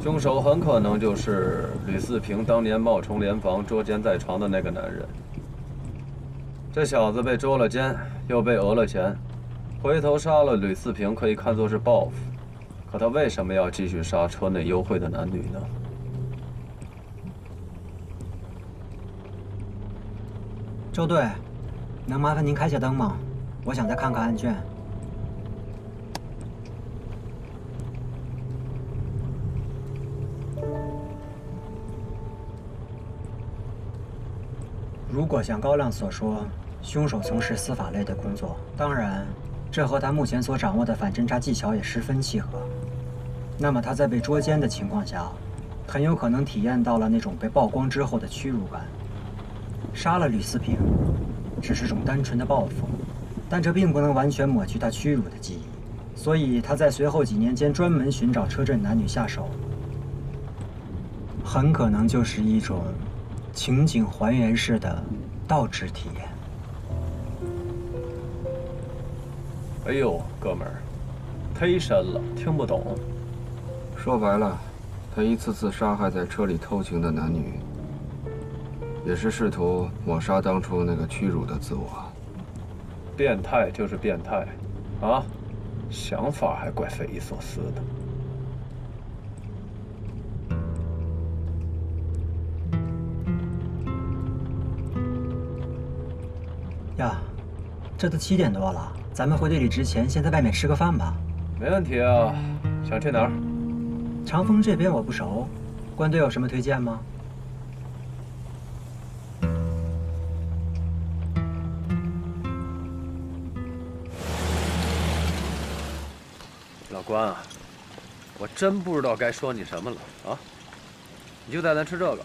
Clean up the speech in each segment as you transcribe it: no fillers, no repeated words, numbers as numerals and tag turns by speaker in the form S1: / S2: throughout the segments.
S1: 凶手很可能就是吕四平当年冒充联防捉奸在床的那个男人。这小子被捉了奸，又被讹了钱，回头杀了吕四平可以看作是报复，可他为什么要继续杀车内幽会的男女呢？
S2: 周队，能麻烦您开下灯吗？我想再看看案卷。 如果像高亮所说，凶手从事司法类的工作，当然，这和他目前所掌握的反侦查技巧也十分契合。那么他在被捉奸的情况下，很有可能体验到了那种被曝光之后的屈辱感。杀了吕四平，只是种单纯的报复，但这并不能完全抹去他屈辱的记忆。所以他在随后几年间专门寻找车震男女下手，很可能就是一种 情景还原式的倒置体验。
S1: 哎呦，哥们儿，忒深了，听不懂。
S3: 说白了，他一次次杀害在车里偷情的男女，也是试图抹杀当初那个屈辱的自我。
S1: 变态就是变态，啊，想法还怪匪夷所思的。
S2: 呀，这都7点多了，咱们回队里之前先在外面吃个饭吧。
S1: 没问题啊，想去哪儿？
S2: 长风这边我不熟，关队有什么推荐吗？
S1: 老关啊，我真不知道该说你什么了啊！你就带咱吃这个，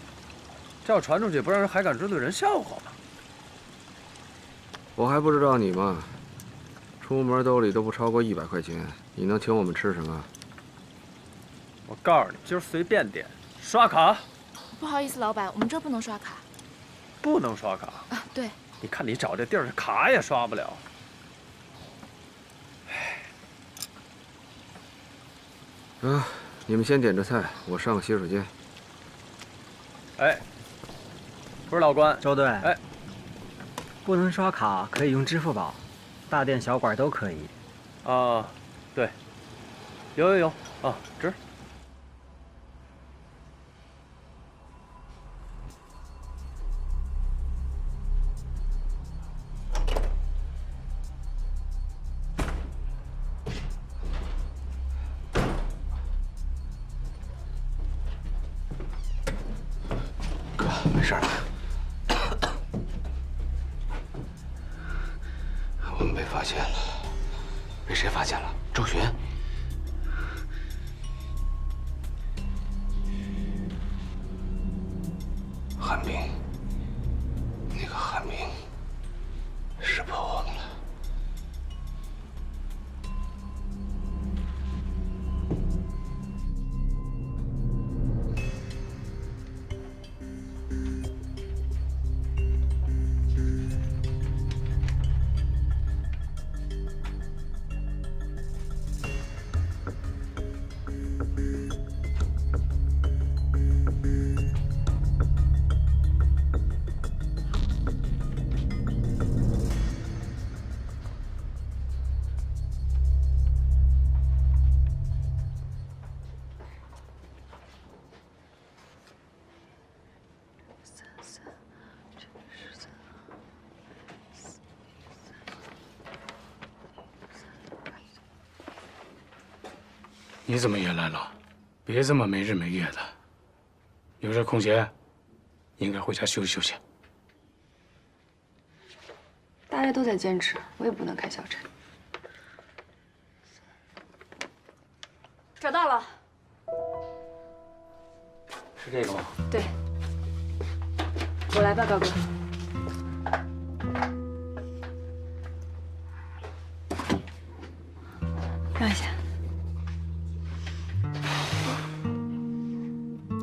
S1: 这要传出去，不让人海港支队人笑话吗？
S3: 我还不知道你吗？出门兜里都不超过100块钱，你能请我们吃什么？
S1: 我告诉你，今儿随便点，刷卡。
S4: 不好意思，老板，我们这儿不能刷卡。
S1: 不能刷卡
S4: 啊？对。
S1: 你看你找这地儿，卡也刷不了。
S3: 啊，你们先点着菜，我上个洗手间。
S1: 哎，不是老关，
S2: 周队。
S1: 哎。
S2: 不能刷卡，可以用支付宝，大店小馆都可以。
S1: 啊，对，有啊，值。
S3: 哥，没事吧？ 我们被发现了，被谁发现了？周巡。韩冰，那个韩冰，识破我们了。
S5: 你怎么也来了？别这么没日没夜的。有这空闲，应该回家休息休息。
S6: 大家都在坚持，我也不能开小差。找到了，
S5: 是这个吗？
S6: 对，我来吧，高哥。让一下。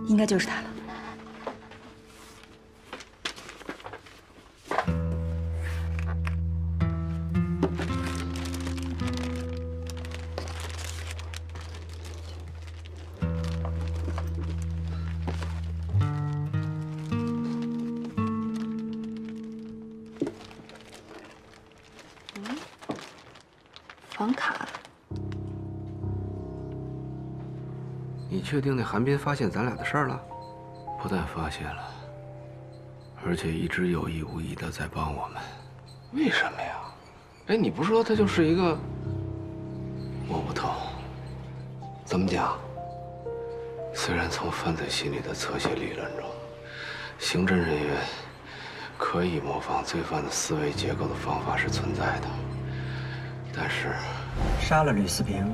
S6: 应该就是他了。房卡。
S3: 你确定那韩冰发现咱俩的事儿了？不但发现了，而且一直有意无意的在帮我们。为什么呀？哎，你不是说他就是一个……摸不透。怎么讲？虽然从犯罪心理的侧写理论中，刑侦人员可以模仿罪犯的思维结构的方法是存在的，但是
S2: 杀了吕思平，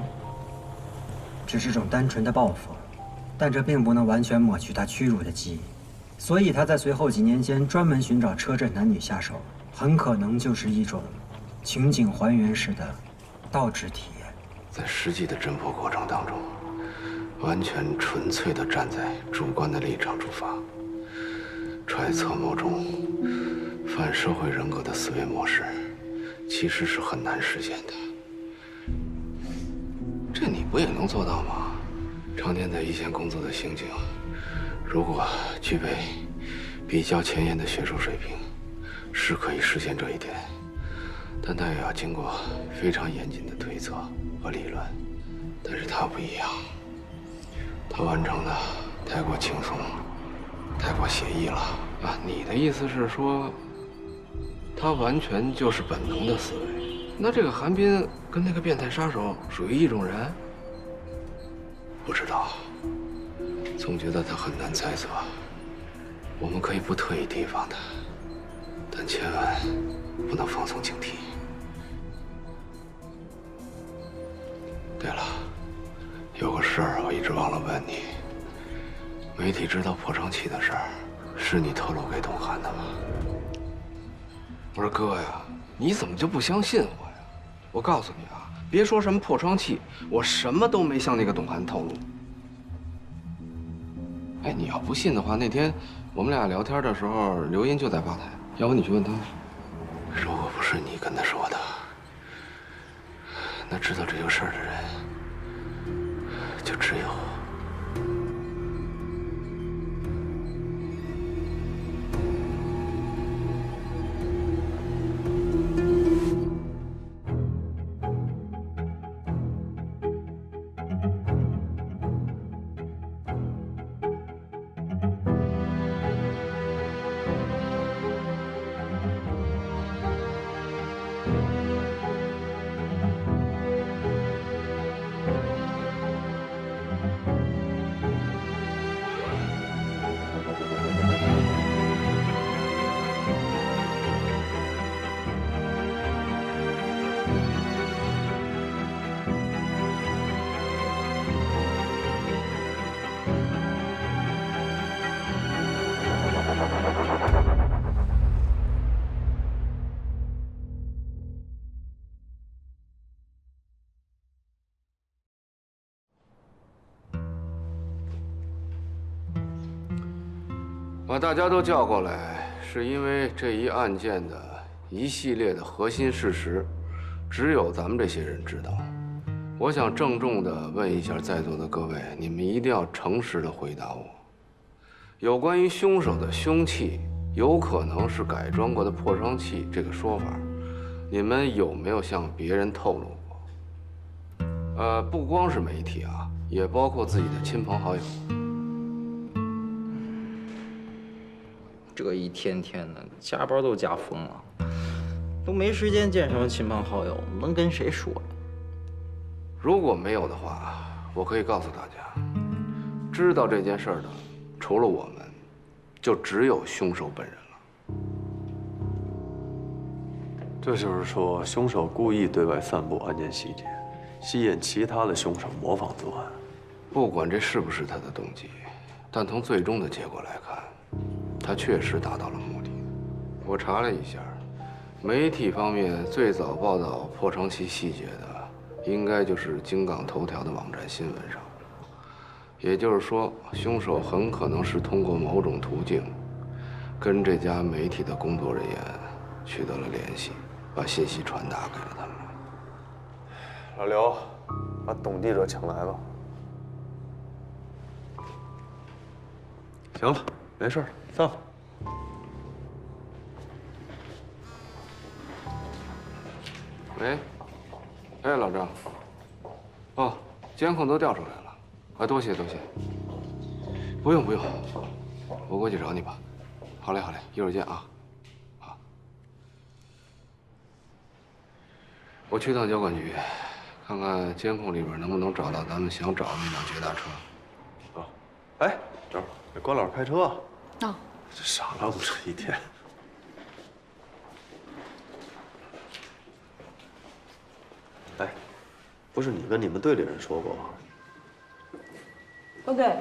S2: 只是种单纯的报复，但这并不能完全抹去他屈辱的记忆。所以他在随后几年间专门寻找车震男女下手，很可能就是一种情景还原式的倒置体验。
S3: 在实际的侦破过程当中，完全纯粹的站在主观的立场出发，揣测某种反社会人格的思维模式，其实是很难实现的。这你不也能做到吗？常年在一线工作的刑警，如果具备比较前沿的学术水平，是可以实现这一点，但他也要经过非常严谨的推测和理论。但是他不一样，他完成的太过轻松，太过写意了啊！你的意思是说，他完全就是本能的思维？那这个韩冰跟那个变态杀手属于一种人？不知道，总觉得他很难猜测。我们可以不特意提防他，但千万不能放松警惕。对了，有个事儿我一直忘了问你。媒体知道破窗器的事儿，是你透露给董涵的吗？我说哥呀，你怎么就不相信我呀？我告诉你啊，别说什么破窗器，我什么都没向那个董涵透露。哎，你要不信的话，那天我们俩聊天的时候，刘英就在吧台，要不你去问他。如果不是你跟他说的，那知道这个事儿的人就只有……把大家都叫过来，是因为这一案件的一系列的核心事实，只有咱们这些人知道。我想郑重地问一下在座的各位，你们一定要诚实地回答我：有关于凶手的凶器有可能是改装过的破窗器这个说法，你们有没有向别人透露过？不光是媒体啊，也包括自己的亲朋好友。
S7: 这一天天的加班都加疯了，都没时间见什么亲朋好友，能跟谁说呀？
S3: 如果没有的话，我可以告诉大家，知道这件事的，除了我们，就只有凶手本人了。
S8: 这就是说，凶手故意对外散布案件细节，吸引其他的凶手模仿作案。
S3: 不管这是不是他的动机，但从最终的结果来看，他确实达到了目的。我查了一下，媒体方面最早报道破窗器细节的，应该就是京港头条的网站新闻上。也就是说，凶手很可能是通过某种途径，跟这家媒体的工作人员取得了联系，把信息传达给了他们。
S8: 老刘，把董记者请来吧。行了，没事了，散了。
S3: 喂，哎，老张。哦，监控都调出来了，啊，多谢多谢。不用不用，我过去找你吧。好嘞好嘞，一会儿见啊。好。我去趟交管局，看看监控里边能不能找到咱们想找的那辆捷达车。
S8: 啊，哎，这儿，关老师开车。
S6: 哦，
S8: 这傻了不这一天。哎，不是你跟你们队里人说过吗？
S6: OK。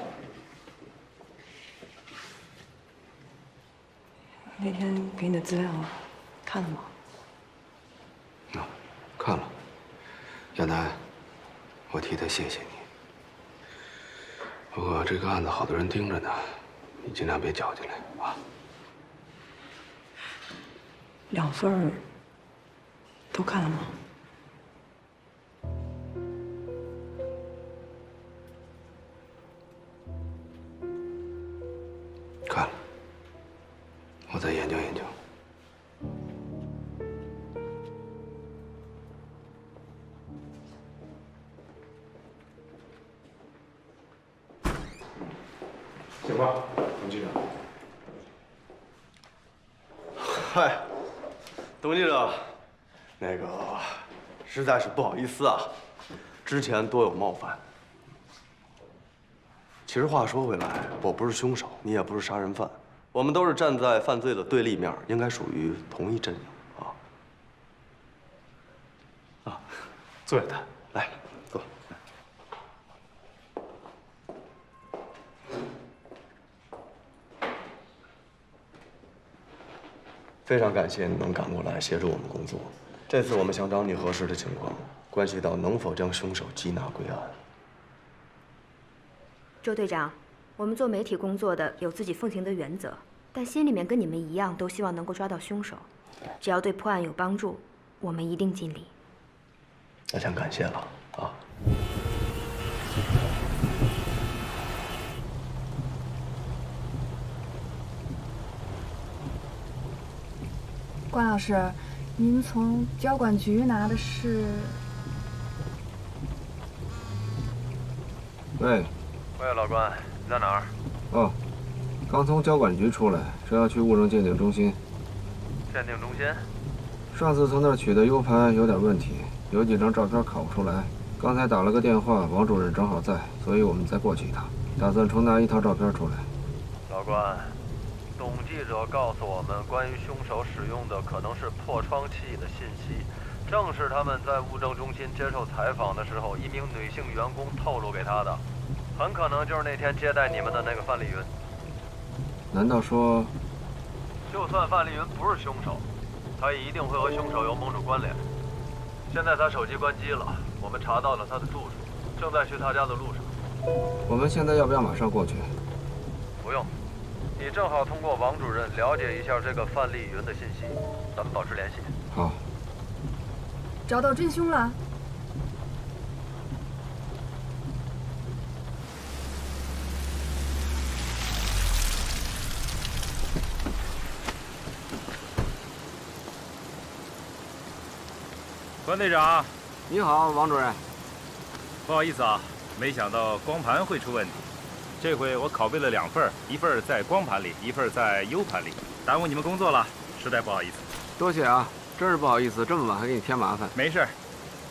S6: 那天给你的资料看了吗？
S3: 啊，看了。亚楠，我替他谢谢你。不过这个案子好多人盯着呢，你尽量别搅进来啊。
S6: 2份都看了吗？
S3: 看了，我再研究研究。
S5: 行吧，董局长。
S8: 嗨。 董记者，那个实在是不好意思啊，之前多有冒犯。其实话说回来，我不是凶手，你也不是杀人犯，我们都是站在犯罪的对立面，应该属于同一阵营啊。啊，坐下谈，来坐。非常感谢你能赶过来协助我们工作。这次我们想找你核实的情况，关系到能否将凶手缉拿归案。
S9: 周队长，我们做媒体工作的有自己奉行的原则，但心里面跟你们一样，都希望能够抓到凶手。只要对破案有帮助，我们一定尽力。
S8: 那先感谢了啊。
S10: 关老师，您从交管局拿的是？
S1: 喂，
S11: 喂，老关，你在哪儿？
S1: 哦，刚从交管局出来，正要去物证鉴定中心。
S11: 鉴定中心？
S1: 上次从那儿取的 U 盘有点问题，有几张照片拷不出来。刚才打了个电话，王主任正好在，所以我们再过去一趟，打算重拿1套照片出来。
S11: 老关。 董记者告诉我们，关于凶手使用的可能是破窗器的信息，正是他们在物证中心接受采访的时候，一名女性员工透露给他的，很可能就是那天接待你们的那个范丽云。
S1: 难道说，
S11: 就算范丽云不是凶手，他也一定会和凶手有某种关联。现在他手机关机了，我们查到了他的住处，正在去他家的路上。
S1: 我们现在要不要马上过去？
S11: 不用。 你正好通过王主任了解一下这个范丽云的信息，咱们保持联系。
S1: 好。
S10: 找到真凶了。
S12: 关队长，
S1: 你好，王主任。
S12: 不好意思啊，没想到光盘会出问题。 这回我拷贝了2份，一份在光盘里，一份在 U 盘里，耽误你们工作了，实在不好意思。
S1: 多谢啊，真是不好意思，这么晚还给你添麻烦。
S12: 没事，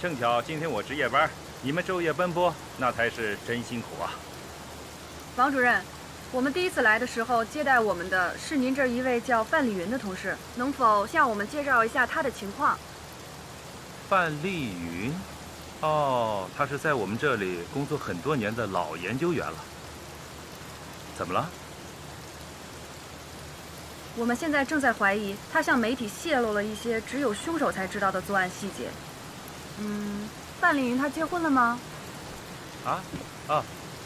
S12: 正巧今天我值夜班，你们昼夜奔波，那才是真辛苦啊。
S10: 王主任，我们第一次来的时候接待我们的是您这一位叫范丽云的同事，能否向我们介绍一下她的情况？
S12: 范丽云，哦，她是在我们这里工作很多年的老研究员了。 怎么了？
S10: 我们现在正在怀疑他向媒体泄露了一些只有凶手才知道的作案细节。范丽云她结婚了吗？
S12: 啊，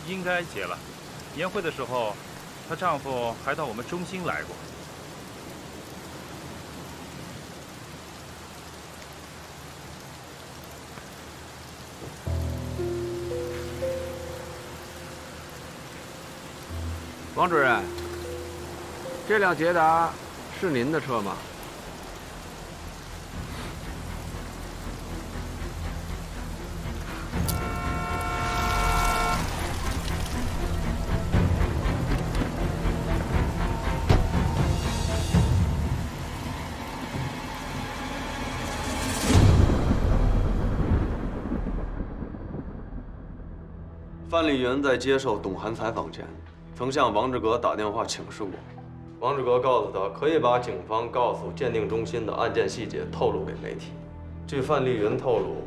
S12: 应该结了。年会的时候，她丈夫还到我们中心来过。
S1: 王主任，这辆捷达是您的车吗？范丽云在接受董涵采访前，曾向王志革打电话请示过。王志革告诉他，可以把警方告诉鉴定中心的案件细节透露给媒体。据范丽云透露，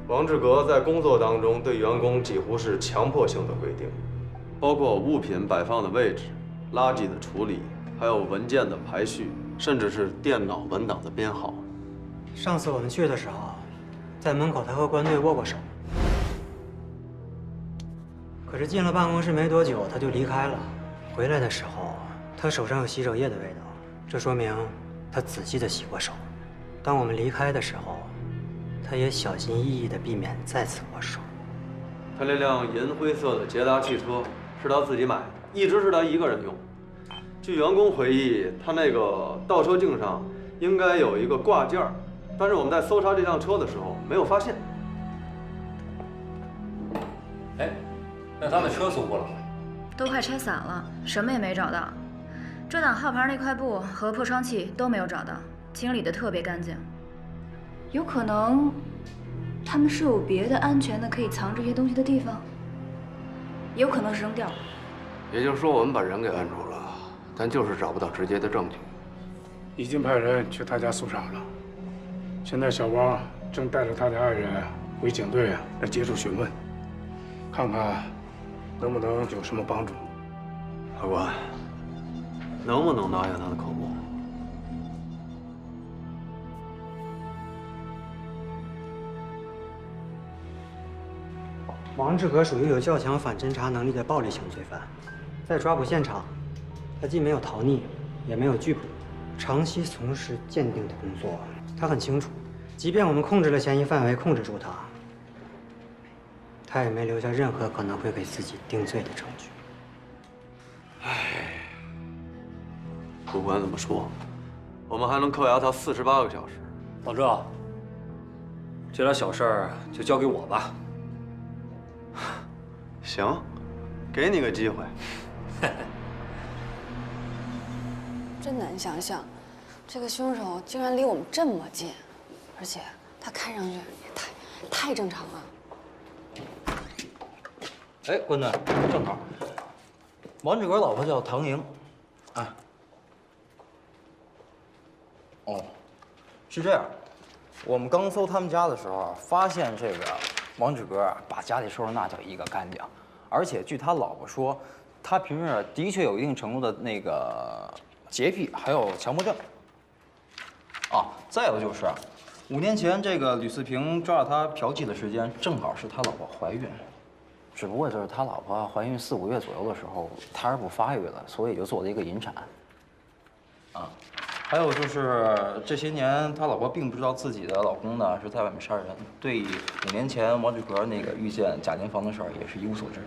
S1: 王志革在工作当中对员工几乎是强迫性的规定，包括物品摆放的位置、垃圾的处理，还有文件的排序，甚至是电脑文档的编号。
S2: 上次我们去的时候，在门口他和关队握过手，可是进了办公室没多久他就离开了。回来的时候，他手上有洗手液的味道，这说明他仔细的洗过手。当我们离开的时候，他也小心翼翼地避免再次握手。
S1: 他那辆银灰色的捷达汽车是他自己买的，一直是他一个人用。据员工回忆，他那个倒车镜上应该有一个挂件儿，但是我们在搜查这辆车的时候没有发现。
S13: 哎，那他的车搜过了吗？
S10: 都快拆散了，什么也没找到。遮挡号牌那块布和破窗器都没有找到，清理得特别干净。有可能，他们是有别的安全的可以藏这些东西的地方，也有可能是扔掉了。
S3: 也就是说，我们把人给按住了，但就是找不到直接的证据。
S5: 已经派人去他家搜查了，现在小王正带着他的爱人回警队来接受询问，看看能不能有什么帮助。
S1: 法官，能不能拿下他的口供？
S2: 王志革属于有较强反侦查能力的暴力型罪犯，在抓捕现场，他既没有逃匿，也没有拒捕，长期从事鉴定的工作。他很清楚，即便我们控制了嫌疑范围，控制住他，他也没留下任何可能会给自己定罪的证据。
S1: 唉，不管怎么说，我们还能扣押他48个小时。
S13: 老郑，这点小事儿就交给我吧。
S1: 行，给你个机会。
S14: 真难想象，这个凶手竟然离我们这么近，而且他看上去也太正常了。
S7: 哎，关队，正好，王志革老婆叫唐莹，啊。哦，是这样，我们刚搜他们家的时候，发现这个王志革把家里收拾那叫一个干净，而且据他老婆说，他平时的确有一定程度的那个洁癖，还有强迫症。啊，再有就是，5年前这个吕四平抓到他嫖妓的时间，正好是他老婆怀孕，只不过就是他老婆怀孕4、5月左右的时候，胎儿不发育了，所以就做了一个引产。啊。还有就是这些年，他老婆并不知道自己的老公呢是在外面杀人，对5年前王志革那个遇见假年房的事儿也是一无所知。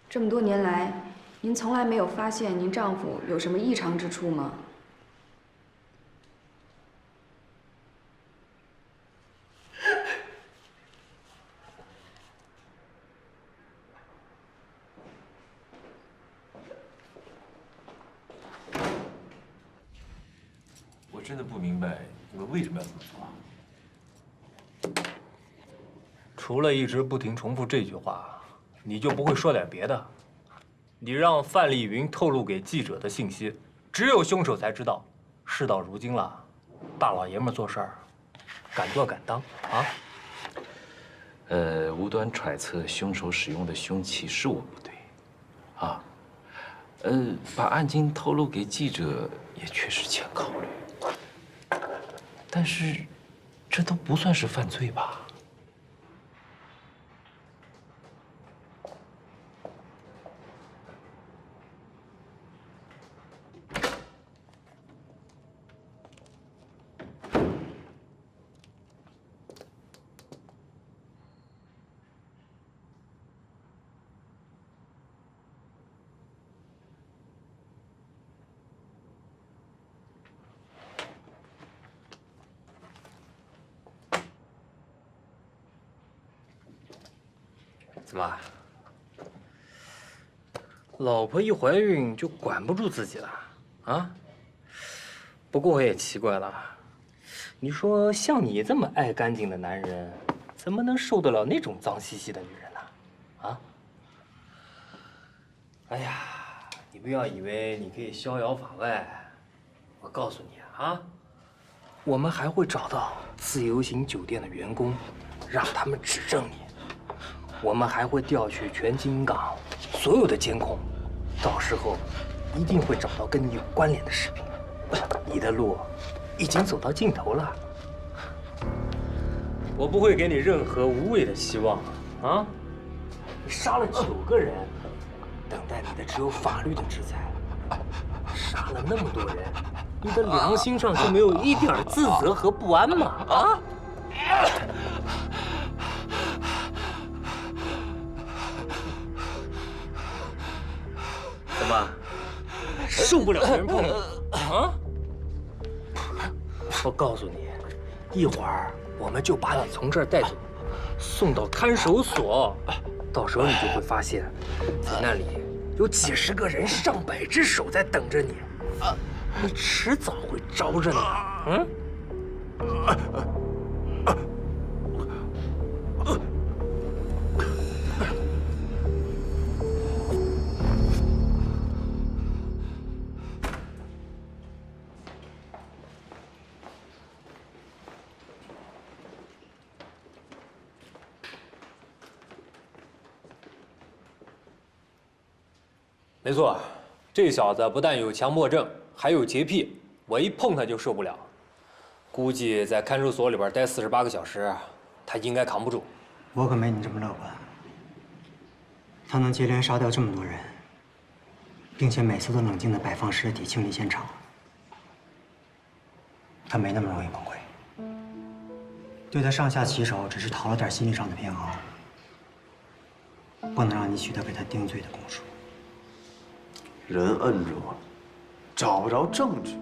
S10: 这么多年来，您从来没有发现您丈夫有什么异常之处吗？
S13: 我真的不明白你们为什么要这么做。除了一直不停重复这句话，你就不会说点别的？你让范丽云透露给记者的信息，只有凶手才知道。事到如今了，大老爷们做事儿，敢做敢当啊！
S15: 无端揣测凶手使用的凶器是我不对，啊，把案情透露给记者也确实欠考虑，但是这都不算是犯罪吧？
S13: 怎么？老婆一怀孕就管不住自己了啊？不过我也奇怪了，你说像你这么爱干净的男人，怎么能受得了那种脏兮兮的女人呢？啊？哎呀，你不要以为你可以逍遥法外。我告诉你啊，我们还会找到自由行酒店的员工，让他们指证你。我们还会调取全金港所有的监控，到时候一定会找到跟你有关联的视频。你的路已经走到尽头了，我不会给你任何无谓的希望啊！你杀了9个人，等待你的只有法律的制裁。杀了那么多人，你的良心上就没有一点自责和不安吗？啊！怎么，受不了别人碰你啊？我告诉你，一会儿我们就把你从这儿带走，送到看守所。到时候你就会发现，在那里有几十个人、上百只手在等着你，你迟早会招着你。嗯。
S16: 没错，这小子不但有强迫症，还有洁癖，我一碰他就受不了。估计在看守所里边待48个小时，他应该扛不住。
S2: 我可没你这么乐观。他能接连杀掉这么多人，并且每次都冷静地摆放尸体、清理现场，他没那么容易崩溃。对他上下其手，只是讨了点心理上的平衡，不能让你取得给他定罪的供述。
S8: 人摁住了，找不着证据，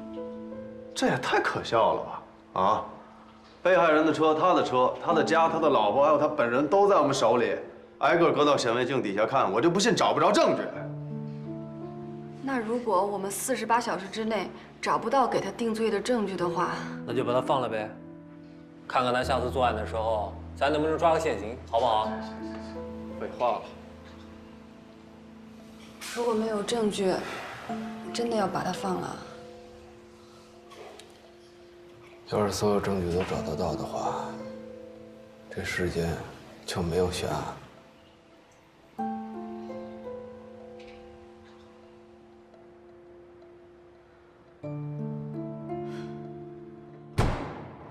S8: 这也太可笑了吧！啊，被害人的车、他的车、他的家、他的老婆，还有他本人都在我们手里，挨个搁到显微镜底下看，我就不信找不着证据。
S14: 那如果我们48小时之内找不到给他定罪的证据的话，
S16: 那就把他放了呗，看看他下次作案的时候，咱能不能抓个现行，好不好？
S8: 废话了。
S14: 如果没有证据，真的要把他放了。
S3: 要是所有证据都找得到的话，这世间就没有悬案。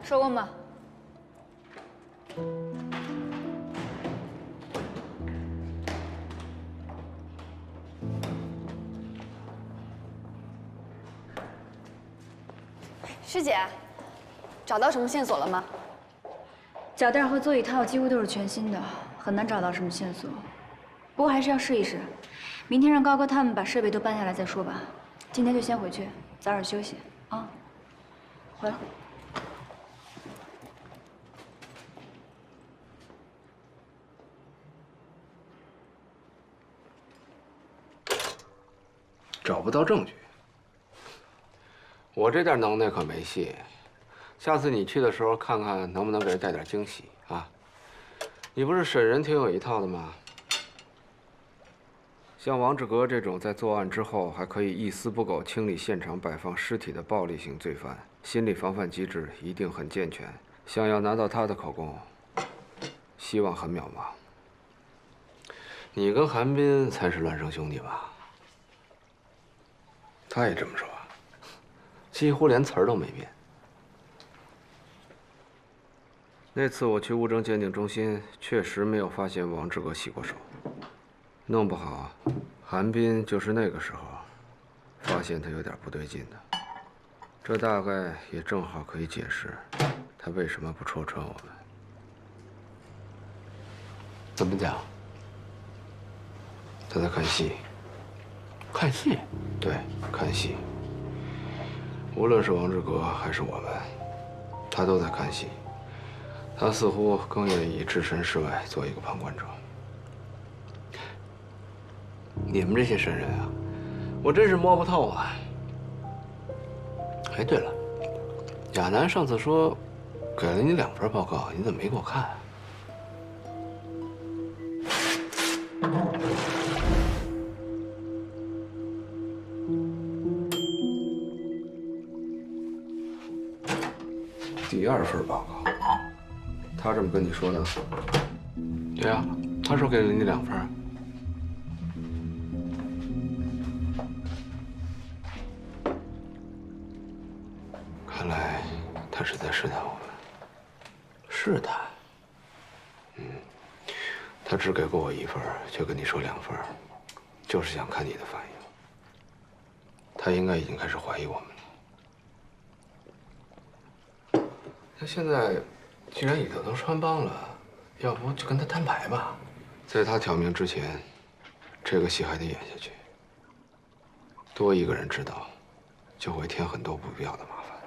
S10: 收工吧。
S14: 师姐，找到什么线索了吗？
S10: 脚垫和座椅套几乎都是全新的，很难找到什么线索。不过还是要试一试。明天让高哥他们把设备都搬下来再说吧。今天就先回去，早点休息啊。回了。
S3: 找不到证据，我这点能耐可没戏。下次你去的时候，看看能不能给人带点惊喜啊！你不是审人挺有一套的吗？像王志革这种在作案之后还可以一丝不苟清理现场、摆放尸体的暴力型罪犯，心理防范机制一定很健全。想要拿到他的口供，希望很渺茫。你跟韩冰才是孪生兄弟吧？他也这么说，几乎连词儿都没变。那次我去物证鉴定中心，确实没有发现王志革洗过手，弄不好，韩冰就是那个时候发现他有点不对劲的。这大概也正好可以解释他为什么不戳穿我们。怎么讲？他在看戏。看戏？对，看戏。无论是王志革还是我们，他都在看戏。他似乎更愿意置身事外，做一个旁观者。你们这些神人啊，我真是摸不透啊。哎，对了，亚楠上次说给了你2份报告，你怎么没给我看啊？第2份报告，他这么跟你说的？对啊，他说给了你2份。看来他是在试探我们。试探？他只给过我1份，却跟你说2份，就是想看你的反应。他应该已经开始怀疑我们了。那现在既然里头都穿帮了，要不就跟他摊牌吧？在他挑明之前，这个戏还得演下去。多一个人知道，就会添很多不必要的麻烦。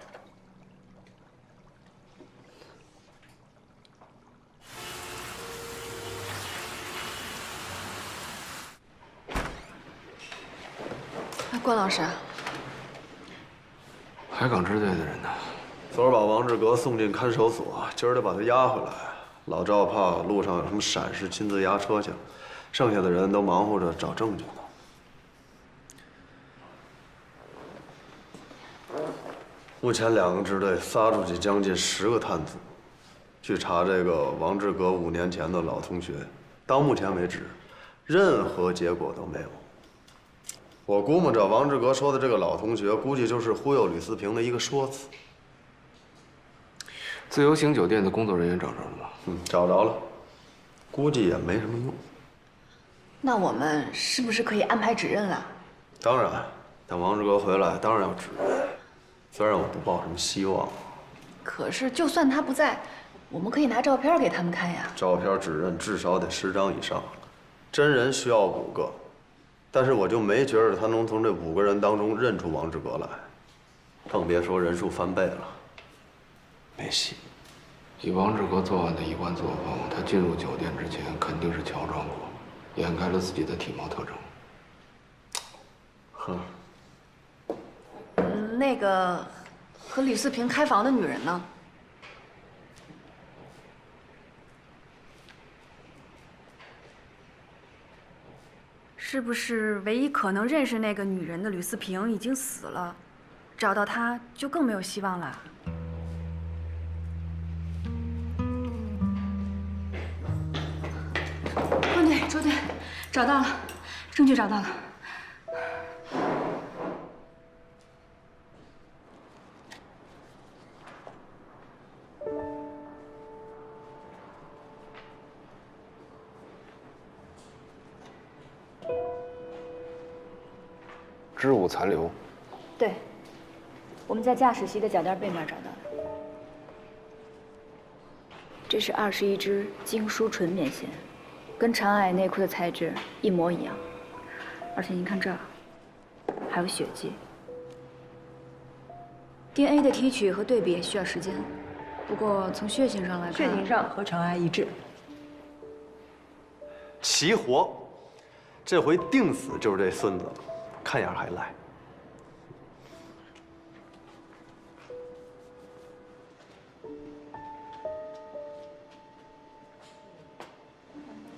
S14: 关老师，
S3: 海港支队的人呢？
S8: 昨儿把王志革送进看守所，今儿得把他押回来。老赵怕路上有什么闪失，亲自押车去。剩下的人都忙活着找证据呢。目前2个支队撒出去将近10个探子。据查，这个王志革5年前的老同学，到目前为止，任何结果都没有。我估摸着王志革说的这个老同学，估计就是忽悠吕思平的一个说辞。
S3: 自由行酒店的工作人员找着了吗？
S8: 找着了，估计也没什么用。
S14: 那我们是不是可以安排指认了？
S8: 当然，等王志革回来，当然要指认。虽然我不抱什么希望，
S14: 可是就算他不在，我们可以拿照片给他们看呀。
S8: 照片指认至少得10张以上，真人需要5个，但是我就没觉得他能从这5个人当中认出王志革来，更别说人数翻倍了，没戏。
S3: 以王志革作案的一贯作风，他进入酒店之前肯定是乔装过，掩盖了自己的体貌特征。
S8: 哼。
S14: 那个和吕四平开房的女人呢？
S10: 是不是唯一可能认识那个女人的吕四平已经死了？找到她就更没有希望了。关队、周队，找到了，证据找到了。
S3: 织物残留。
S10: 对，我们在驾驶席的脚垫背面找到的。这是21支精梳纯棉线，跟长矮内裤的材质一模一样。而且您看这儿，还有血迹。DNA 的提取和对比需要时间，不过从血型上来看，
S6: 血型上和长矮一致。
S8: 齐活，这回定死就是这孙子，看样还赖。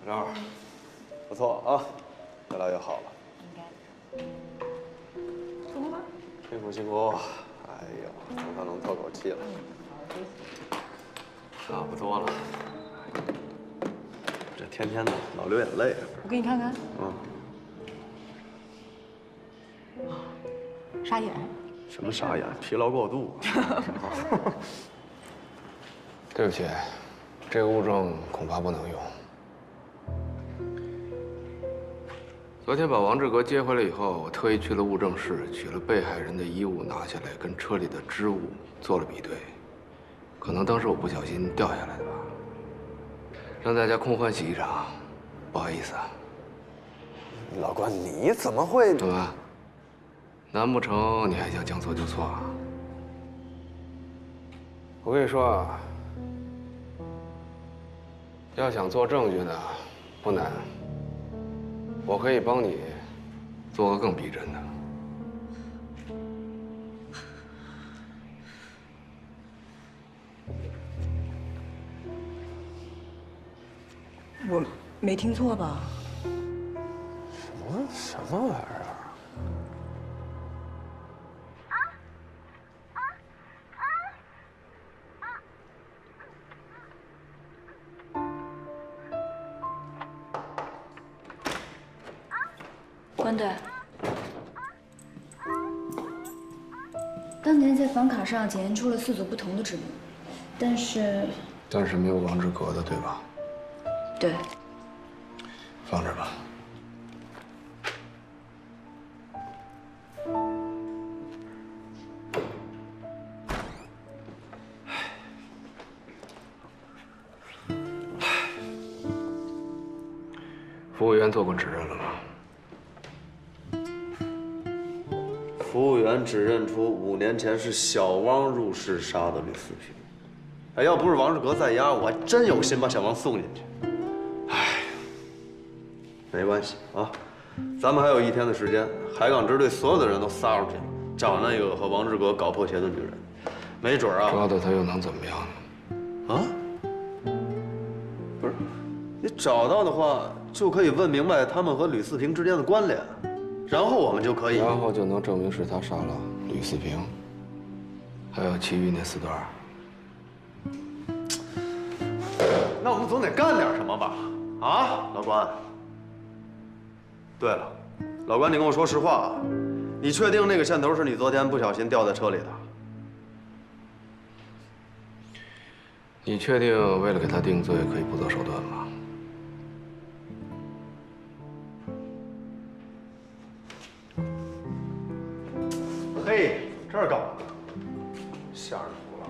S8: 赵，不错啊，越来越好了。
S6: 怎么了？
S8: 辛苦辛苦，哎呦，总算能透口气了。差不多了。这天天的老流眼泪。
S6: 我给你看看。傻眼。
S8: 什么傻眼？疲劳过度。
S3: 对不起，这个物证恐怕不能用。昨天把王志革接回来以后，我特意去了物证室，取了被害人的衣物拿下来，跟车里的织物做了比对。可能当时我不小心掉下来的吧，让大家空欢喜一场，不好意思啊。
S8: 老关，你怎么会？
S3: 怎么？难不成你还想将错就错啊？我跟你说啊，要想做证据呢，不难。我可以帮你做个更逼真的。
S6: 我没听错吧？
S3: 什么玩意儿啊？
S10: 关队，当年在房卡上检验出了4组不同的指纹，但是
S3: 没有王志格的，对吧？
S10: 对，
S3: 放这吧。服务员做过指认了吗？
S1: 服务员指认出5年前是小汪入室杀的吕四平。哎，要不是王志格在押，我还真有心把小汪送进去。哎，没关系啊，咱们还有1天的时间，海港支队所有的人都撒出去了，找那个和王志格搞破鞋的女人，没准啊，
S3: 抓到她又能怎么样呢？
S1: 啊？不是，你找到的话，就可以问明白他们和吕四平之间的关联，然后我们就可以，
S3: 然后就能证明是他杀了吕四平，还有其余那4段。
S1: 那我们总得干点什么吧？啊，老关。对了，老关，你跟我说实话啊，你确定那个线头是你昨天不小心掉在车里的？
S3: 你确定为了给他定罪可以不择手段吗？
S1: 嘿，这儿干嘛？吓人服了。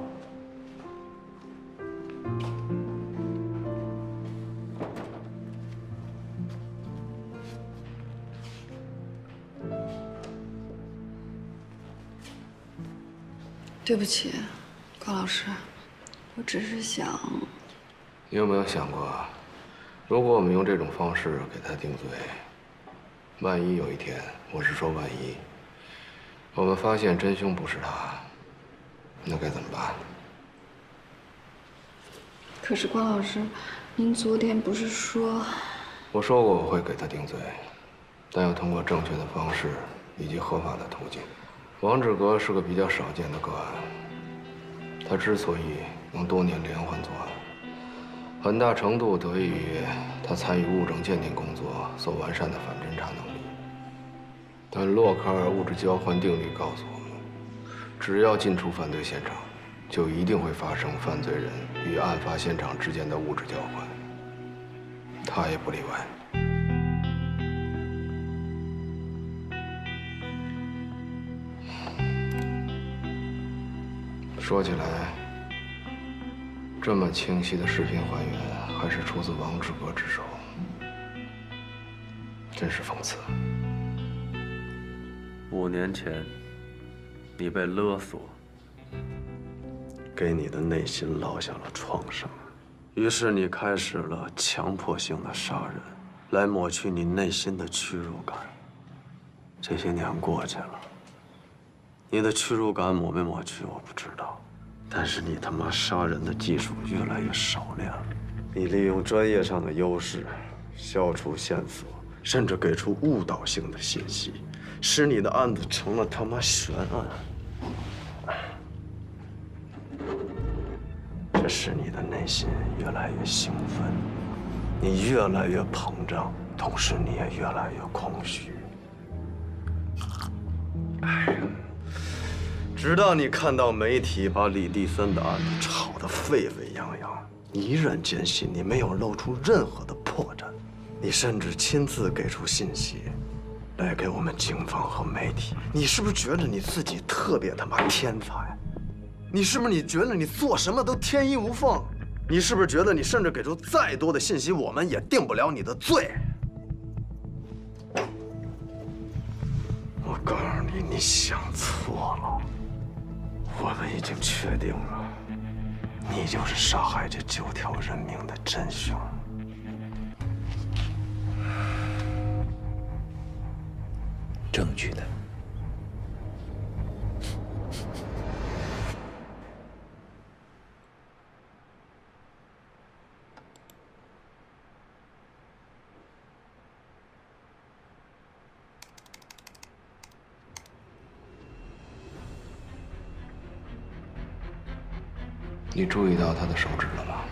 S14: 对不起，高老师，我只是想……
S3: 你有没有想过，如果我们用这种方式给他定罪，万一有一天，我是说万一，我们发现真凶不是他，那该怎么办？
S14: 可是关老师，您昨天不是说……
S3: 我说过我会给他定罪，但要通过正确的方式以及合法的途径。王志格是个比较少见的个案，他之所以能多年连环作案，很大程度得益于他参与物证鉴定工作所完善的反侦查能力。但洛克尔物质交换定律告诉我们，只要进出犯罪现场，就一定会发生犯罪人与案发现场之间的物质交换，他也不例外。说起来，这么清晰的视频还原，还是出自王志格之手，真是讽刺。
S1: 5年前，你被勒索，给你的内心烙下了创伤，于是你开始了强迫性的杀人，来抹去你内心的屈辱感。这些年过去了，你的屈辱感抹没抹去我不知道，但是你他妈杀人的技术越来越熟练了。你利用专业上的优势，消除线索，甚至给出误导性的信息，使你的案子成了他妈悬案。这使你的内心越来越兴奋，你越来越膨胀，同时你也越来越空虚。直到你看到媒体把李地森的案子炒得沸沸扬扬，你依然坚信你没有露出任何的破绽，你甚至亲自给出信息，来给我们警方和媒体。你是不是觉得你自己特别他妈天才？你是不是觉得你做什么都天衣无缝？你是不是觉得你甚至给出再多的信息，我们也定不了你的罪？我告诉你，你想错了。我们已经确定了，你就是杀害这9条人命的真凶。
S15: 证据的。
S3: 你注意到他的手指了吗？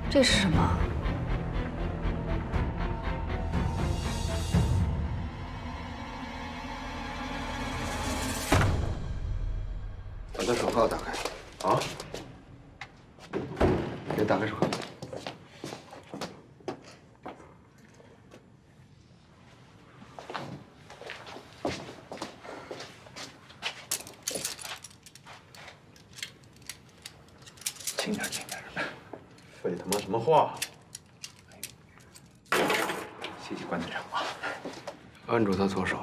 S10: 这是什么？
S3: 把他手铐打开。啊？给打开手铐。
S8: 轻点，轻点。废他妈什么话！
S15: 谢谢关队长啊。
S3: 按住他左手。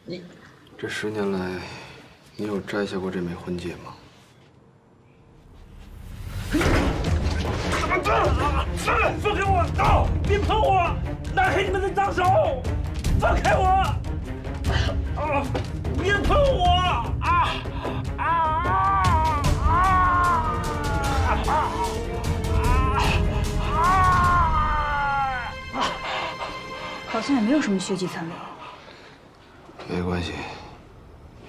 S8: 你
S3: 这10年来，你有摘下过这枚婚戒吗？
S17: 放开我！刀！别碰我！拿开你们的脏手！放开我！啊！别碰我！啊！
S10: 好像也没有什么血迹残留。
S3: 没关系，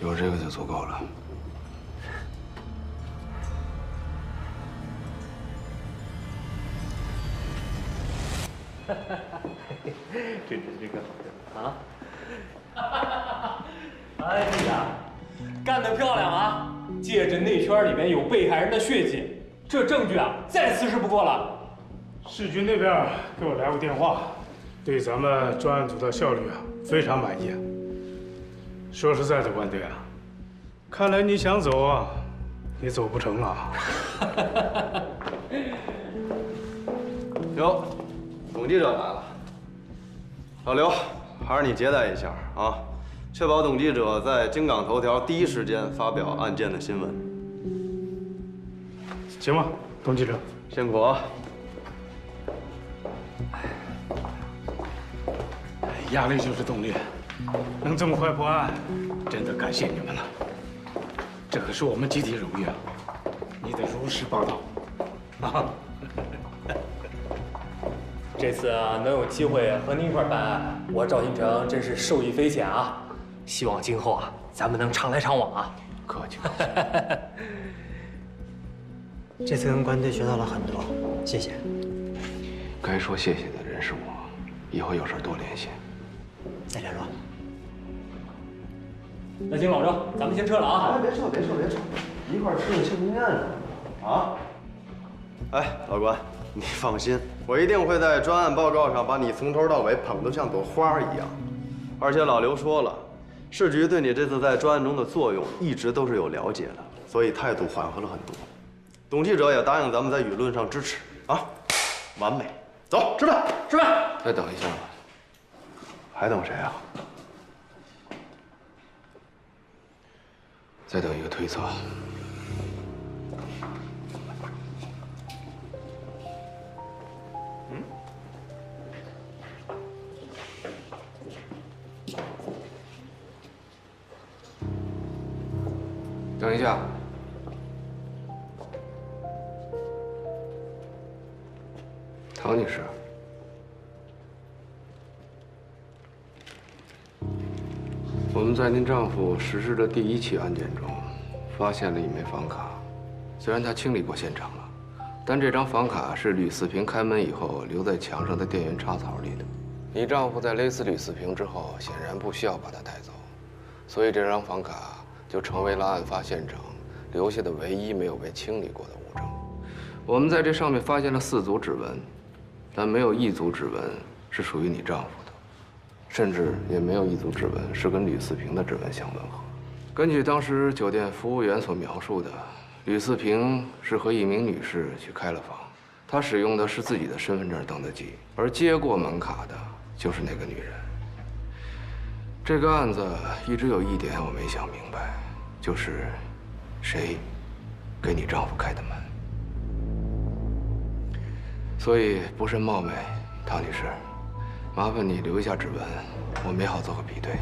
S3: 有这个就足够了。
S16: 这个好啊！哎呀，干得漂亮啊！戒指内圈里面有被害人的血迹，这证据啊，再死实不过了。
S5: 市局那边给我来过电话，对咱们专案组的效率啊非常满意。说实在的，关队啊，看来你想走啊，也走不成了。
S8: 哟，董记者来了。老刘，还是你接待一下啊，确保董记者在京港头条第一时间发表案件的新闻。
S5: 行吧，董记者，
S8: 辛苦啊。
S5: 压力就是动力，能这么快破案，真的感谢你们了。这可是我们集体荣誉啊！你得如实报道啊！
S16: 这次啊，能有机会和您一块办案，我赵新成真是受益匪浅啊！希望今后啊，咱们能常来常往啊！
S3: 客气。
S2: 这次跟关队学到了很多，谢谢。
S3: 该说谢谢的人是我，以后有事多联系。
S2: 再联络。
S16: 那行，老郑，咱们先撤了啊！
S8: 哎，别撤，一块吃个庆功宴什么的啊！哎，老关，你放心，我一定会在专案报告上把你从头到尾捧得像朵花一样。而且老刘说了，市局对你这次在专案中的作用一直都是有了解的，所以态度缓和了很多。董记者也答应咱们在舆论上支持啊，完美。走，吃饭。
S3: 再等一下吧。
S8: 还等谁啊？
S3: 再等一个推测。等一下。唐女士，我们在您丈夫实施的第1起案件中，发现了一枚房卡。虽然他清理过现场了，但这张房卡是吕四平开门以后留在墙上的电源插槽里的。你丈夫在勒死吕四平之后，显然不需要把它带走，所以这张房卡就成为了案发现场留下的唯一没有被清理过的物证。我们在这上面发现了4组指纹，但没有1组指纹是属于你丈夫的，甚至也没有1组指纹是跟吕四平的指纹相吻合。根据当时酒店服务员所描述的，吕四平是和一名女士去开了房，他使用的是自己的身份证登的记，而接过门卡的就是那个女人。这个案子一直有一点我没想明白，就是谁给你丈夫开的门？所以不甚冒昧，唐女士，麻烦你留一下指纹，我们也好做个比对。